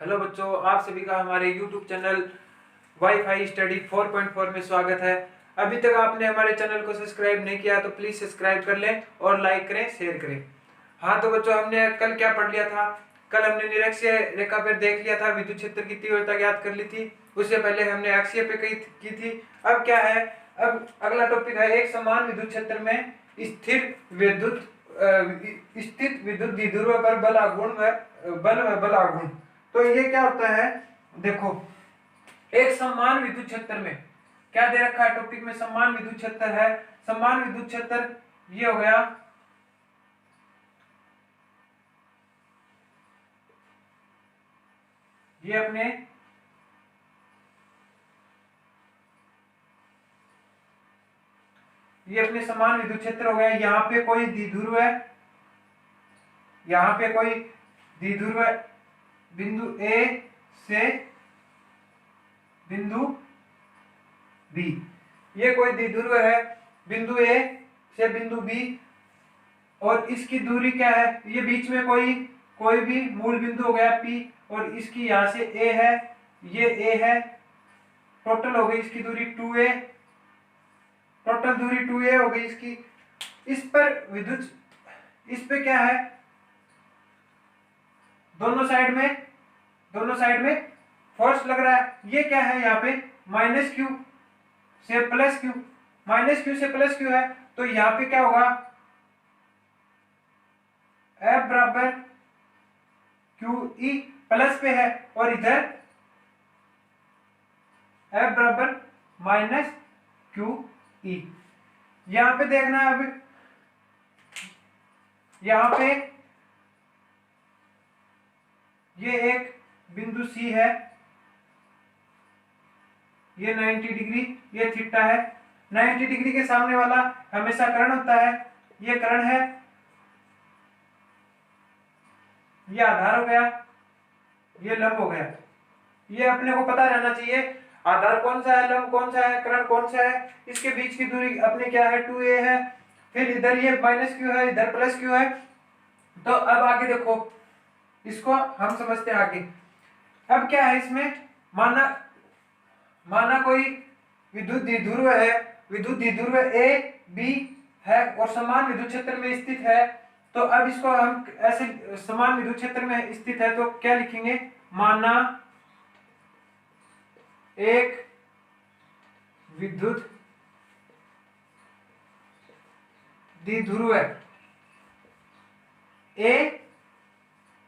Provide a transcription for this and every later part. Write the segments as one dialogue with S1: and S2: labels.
S1: Hello बच्चों, आप सभी का हमारे YouTube चैनल वाईफाई स्टडी 4.4 में स्वागत है। अभी तक आपने हमारे चैनल को सब्सक्राइब नहीं किया तो प्लीज सब्सक्राइब कर लें और लाइक करें, शेयर करें। हाँ तो बच्चों, हमने कल क्या पढ़ लिया था? कल हमने निरक्षीय रेखा पर देख लिया था, विद्युत क्षेत्र की तीव्रता ज्ञात कर ली थी। उससे पहले हमने अक्षीय पे की थी। अब क्या है? अब अगला टॉपिक है एक समान विद्युत क्षेत्र में स्थिर विद्युत स्थित विद्युत द्विध्रुव पर बल आघूर्ण। तो ये क्या होता है? देखो, एक समान विद्युत क्षेत्र में क्या दे रखा है? टॉपिक में समान विद्युत क्षेत्र है। समान विद्युत क्षेत्र ये हो गया, ये अपने समान विद्युत क्षेत्र हो गया। यहाँ पे कोई द्विध्रुव है, यहाँ पे कोई द्विध्रुव है बिंदु ए से बिंदु बी। ये कोई द्विध्रुव है बिंदु ए से बिंदु बी, और इसकी दूरी क्या है? ये बीच में कोई भी मूल बिंदु हो गया पी, और इसकी यहां से ए है, ये ए है। टोटल हो गई इसकी दूरी 2a, टोटल दूरी 2a हो गई इसकी। इस पर विद्युत, इस पे क्या है? दोनों साइड में फोर्स लग रहा है। ये क्या है? यहाँ पे माइनस क्यू से प्लस क्यू, माइनस क्यू से प्लस क्यू है। तो यहाँ पे क्या होगा? F बराबर क्यू ई, प्लस पे है, और इधर F बराबर माइनस क्यू ई। यहां पे देखना है, अब यहां पे ये एक बिंदु सी है, ये 90 डिग्री, ये थीटा है। 90 डिग्री के सामने वाला हमेशा कर्ण होता है, ये कर्ण है, ये आधार हो गया, ये लंब हो गया। ये अपने को पता रहना चाहिए, आधार कौन सा है, लंब कौन सा है, कर्ण कौन सा है। इसके बीच की दूरी अपने क्या है? 2a है। फिर इधर ये माइनस क्यू है, इधर प्लस क्यू है। तो अब आगे देखो, इसको हम समझते हैं आगे। अब क्या है इसमें? माना कोई विद्युत द्विध्रुव है, विद्युत द्विध्रुव ए बी है और समान विद्युत क्षेत्र में स्थित है। तो अब इसको हम ऐसे, समान विद्युत क्षेत्र में स्थित है तो क्या लिखेंगे? माना एक विद्युत द्विध्रुव ए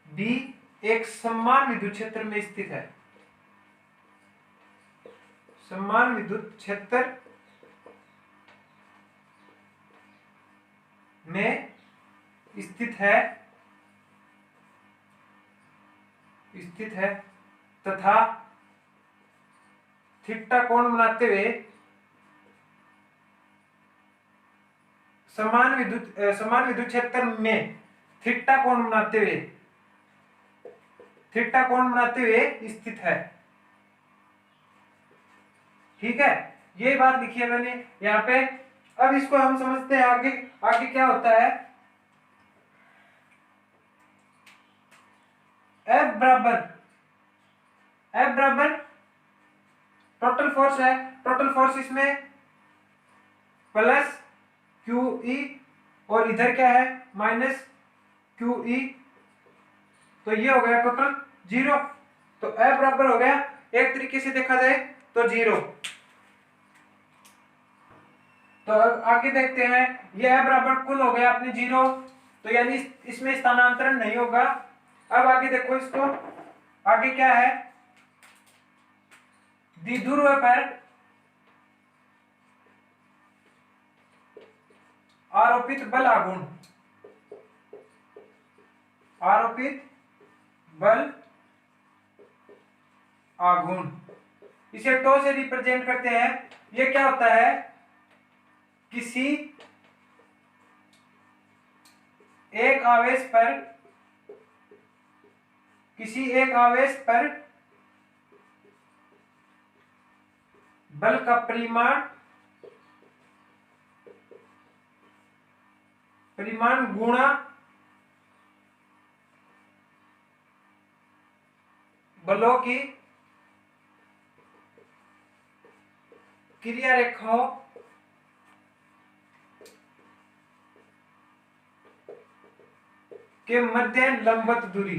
S1: बी एक समान विद्युत क्षेत्र में स्थित है, समान विद्युत क्षेत्र में स्थित है तथा थीटा कोण बनाते हुए समान विद्युत क्षेत्र में थीटा कोण बनाते हुए स्थित है। ठीक है, ये बात लिखी है मैंने यहाँ पे। अब इसको हम समझते हैं आगे। आगे क्या होता है? F बराबर टोटल फोर्स है, टोटल फोर्स इसमें प्लस क्यू ई, और इधर क्या है? Minus Q E. तो ये हो गया टोटल 0। तो F बराबर हो गया, एक तरीके से देखा जाए तो 0। तो अब आगे देखते हैं, ये F बराबर कुल हो गया अपने 0, तो यानी इसमें स्थानांतरण नहीं होगा। अब आगे देखो इसको, आगे क्या है? द्विध्रुव पर आरोपित बल आघूर्ण, इसे टो से रिप्रेजेंट करते हैं। ये क्या होता है? किसी एक आवेश पर बल का परिमाण बलों की क्रिया रेखाओं के मध्य लंबवत दूरी।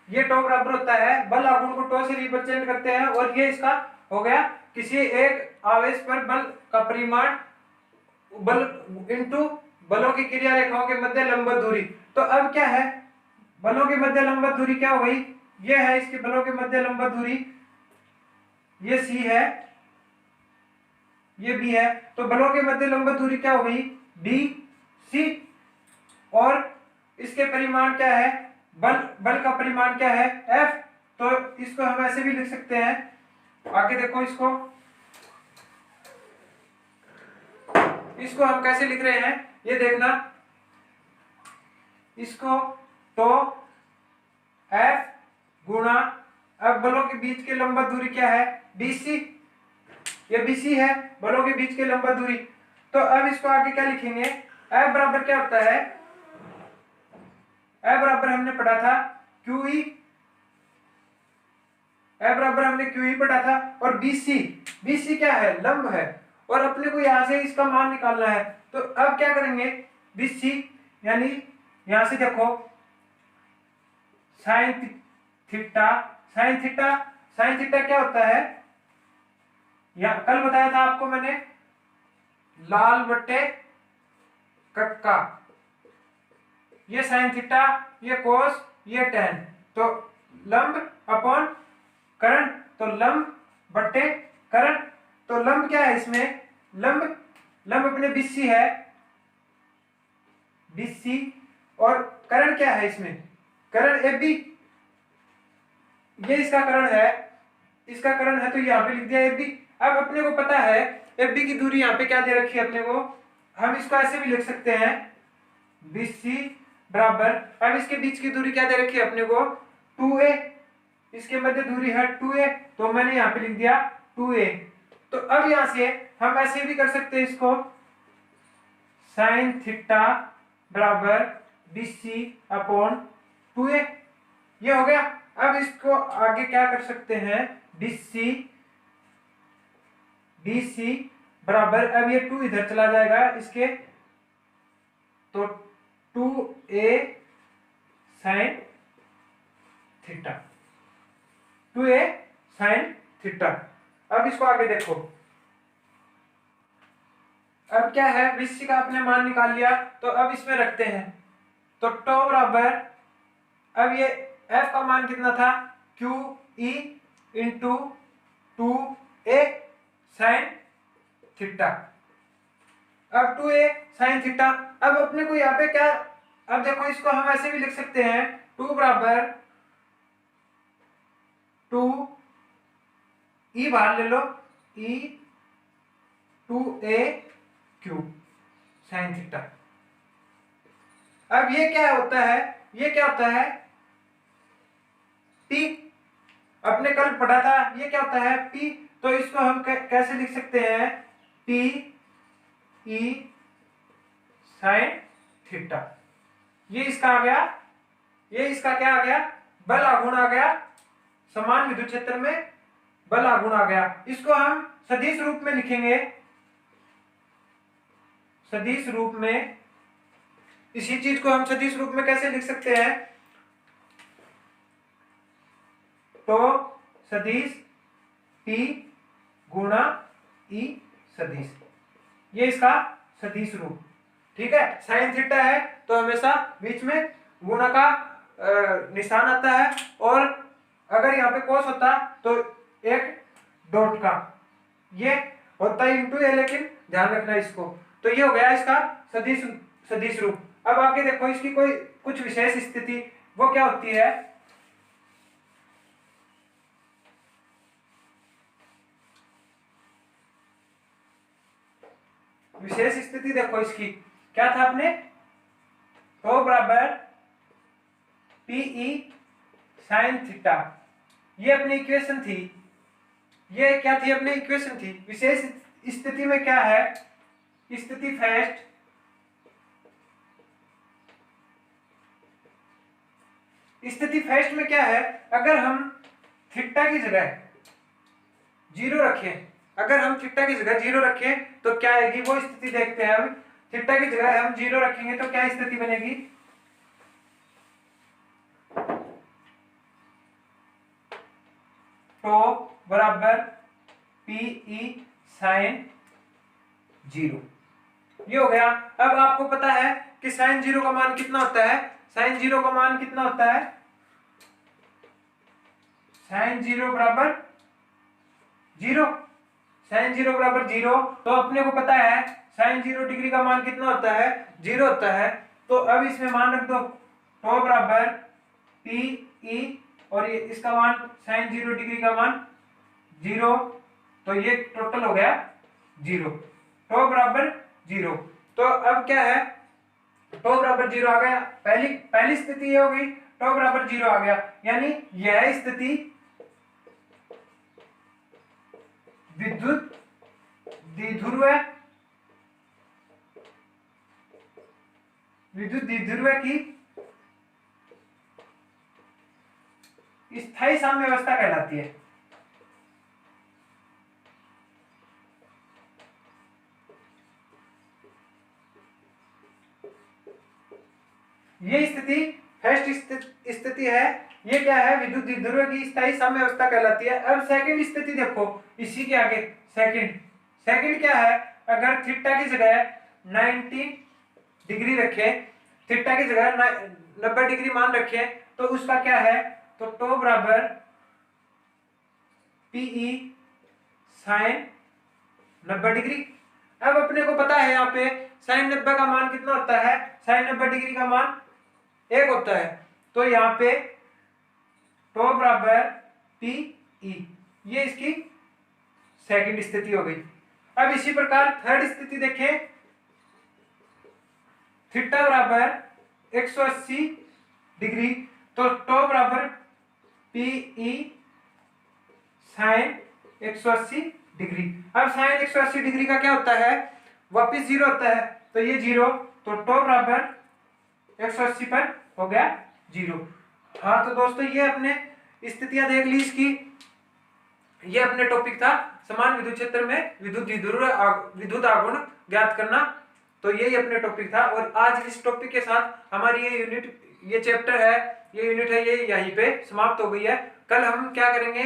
S1: ये टो बराबर होता है, बल आघूर्ण को टो से रिप्रेजेंट करते हैं, और ये इसका हो गया किसी एक आवेश पर बल का परिमाण बल इंटू बलों की क्रिया रेखाओं के मध्य लंबवत दूरी। तो अब क्या है, बलों के मध्य लंबवत दूरी क्या हो गई, ये है इसके बलों के मध्य लंबवत दूरी, ये सी है, ये बी है। तो बलों के मध्य लंबवत दूरी क्या हो गई, डी सी। और इसके परिमाण क्या है, बल का परिमाण क्या है, एफ। तो इसको हम ऐसे भी लिख सकते हैं, आगे देखो इसको हम कैसे लिख रहे हैं, ये देखना, इसको तो एफ गुणा, अब बलों के बीच के लंबवत दूरी क्या है, बीसी, ये बीसी है बलों के बीच के लंबवत दूरी। तो अब इसको आगे क्या लिखेंगे, एफ बराबर क्या होता है, एफ बराबर हमने पढ़ा था क्यूई, एफ बराबर हमने क्यूई पढ़ा था, और बीसी, बीसी क्या है, लंब है, और अपने को यहां से इसका मान निकालना है। तो अब क्या करेंगे, बीसी यानी यहां से देखो sine theta, sine theta, sine theta क्या होता है, या कल बताया था आपको मैंने, लाल बट्टे कक्का, ये साइन थीटा, ये कोस, ये टेन। तो लंब अपॉन कर्ण, तो लंब बट्टे कर्ण। तो लंब क्या है इसमें, लंब लंब अपने बीसी है, बीसी, और कर्ण क्या है इसमें, कर्ण ए बी, ये इसका कर्ण है, इसका कर्ण है, तो यहाँ पे लिख दिया ए बी। अब अपने को पता है ए बी की दूरी यहाँ पे क्या दे रखी है अपने को, हम इसको ऐसे भी लिख सकते हैं, बीसी बराबर, अब इसके बीच की दूरी क्या दे रखी है अपने को, 2a, इसके मध्य दूरी है 2a, तो मैंने यहाँ पे लिख दिया 2a। तो अब यहां से हम ऐसे भी कर सकते हैं इसको, साइन थीटा बराबर बीसी अपॉन 2a, ये हो गया। अब इसको आगे क्या कर सकते हैं, बीसी, बीसी बराबर, अब ये 2 इधर चला जाएगा इसके, तो 2a sine theta, 2a sine theta. अब इसको आगे देखो, अब क्या है, बीसी का आपने मान निकाल लिया, तो अब इसमें रखते हैं, तो टो बराबर, अब ये एफ का मान कितना था, Q E into 2a sine theta, अब 2a साइन थीटा। अब अपने को यहाँ पे क्या, अब देखो इसको हम ऐसे भी लिख सकते हैं, 2 बराबर 2 ई बाहर ले लो, ई 2a क्यू साइन थीटा। अब ये क्या होता है, ये क्या होता है, P, अपने कल पढ़ा था, ये क्या होता है P। तो इसको हम कैसे लिख सकते हैं, P E साइन थीटा, ये इसका आ गया, ये इसका क्या आ गया, बल आघूर्ण आ गया, समान विद्युत क्षेत्र में बल आघूर्ण आ गया। इसको हम सदिश रूप में लिखेंगे, सदिश रूप में, इसी चीज को हम सदिश रूप में कैसे लिख सकते हैं, तो सदिश P गुणा E सदिश, ये इसका सदिश रूप, ठीक है। साइन थीटा है तो हमेशा बीच में गुणा का निशान आता है, और अगर यहाँ पे कोस होता तो एक डॉट का, ये होता है इंटू है, लेकिन ध्यान रखना इसको। तो ये हो गया इसका सदिश सदिश रूप। अब आगे देखो, इसकी कोई कुछ विशेष स्थिति, वो क्या होती है, विशेष स्थिति देखो इसकी, क्या था अपने, तो बराबर पीई साइन थीटा, ये अपनी इक्वेशन थी, ये क्या थी अपनी इक्वेशन थी। विशेष स्थिति में क्या है, स्थिति फर्स्ट, स्थिति फर्स्ट में क्या है, अगर हम थीटा की जगह जीरो रखें, अगर हम थीटा की जगह जीरो रखें तो क्या आएगी वो स्थिति देखते हैं। अब थीटा की जगह हम जीरो रखेंगे तो क्या स्थिति बनेगी, टो बराबर पीई साइन जीरो, ये हो गया। अब आपको पता है कि साइन जीरो का मान कितना होता है, साइन जीरो का मान कितना होता है, साइन जीरो बराबर जीरो, साइन जीरो बराबर जीरो। तो अपने को पता है साइन जीरो डिग्री का मान कितना होता है, जीरो होता है। तो अब इसमें मान रख दो टो बराबर पी ई, और ये इसका मान साइन जीरो डिग्री का मान जीरो, तो ये टोटल हो गया जीरो, टो बराबर जीरो। तो अब क्या है, टो बराबर जीरो आ गया, पहली स्थिति ये हो गई, टो बराबर जीरो आ गया, यानी यह स्थिति विद्युत द्विध्रुव, विद्युत द्विध्रुव की स्थायी साम्यावस्था कहलाती है। ये स्थिति फर्स्ट स्थिति है, ये क्या है, विद्युत द्विध्रुव की स्थायी साम्यावस्था कहलाती है। अब सेकंड स्थिति देखो, इसी के आगे सेकंड क्या है, अगर थीटा की जगह 90 डिग्री रखे, थीटा की जगह 90 डिग्री मान रखे, तो उसका क्या है, तो टो बराबर पीई साइन 90 डिग्री। अब अपने को पता है यहाँ पे साइन 90 का मान कितना होता है, साइन 90 डिग्री का मान 1 होता है। तो यहाँ पे टो बराबर पी ई, ये इसकी सेकंड स्थिति हो गई। अब इसी प्रकार थर्ड स्थिति देखें, थीटा बराबर 180 डिग्री, तो टो बराबर पी ई साइन 180 डिग्री। अब साइन 180 डिग्री का क्या होता है, वापिस जीरो होता है, तो ये जीरो, तो टो बराबर 180 पर हो गया जीरो। हाँ तो दोस्तों ये अपने स्थितियां देख ली इसकी, ये अपने टॉपिक था समान विद्युत क्षेत्र में विद्युत आघूर्ण ज्ञात करना। तो यही अपने टॉपिक था, और आज इस टॉपिक के साथ हमारी ये चैप्टर है, ये यूनिट है, ये यहीं पे समाप्त हो गई है। कल हम क्या करेंगे,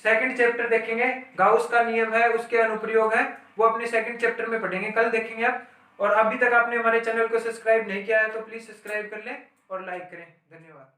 S1: सेकंड चैप्टर देखेंगे, गाउस का नियम है, उसके अनुप्रयोग है, वो अपने सेकंड चैप्टर में पढ़ेंगे, कल देखेंगे आप। और अभी तक आपने हमारे चैनल को सब्सक्राइब नहीं किया है तो प्लीज सब्सक्राइब कर लें और लाइक करें। धन्यवाद।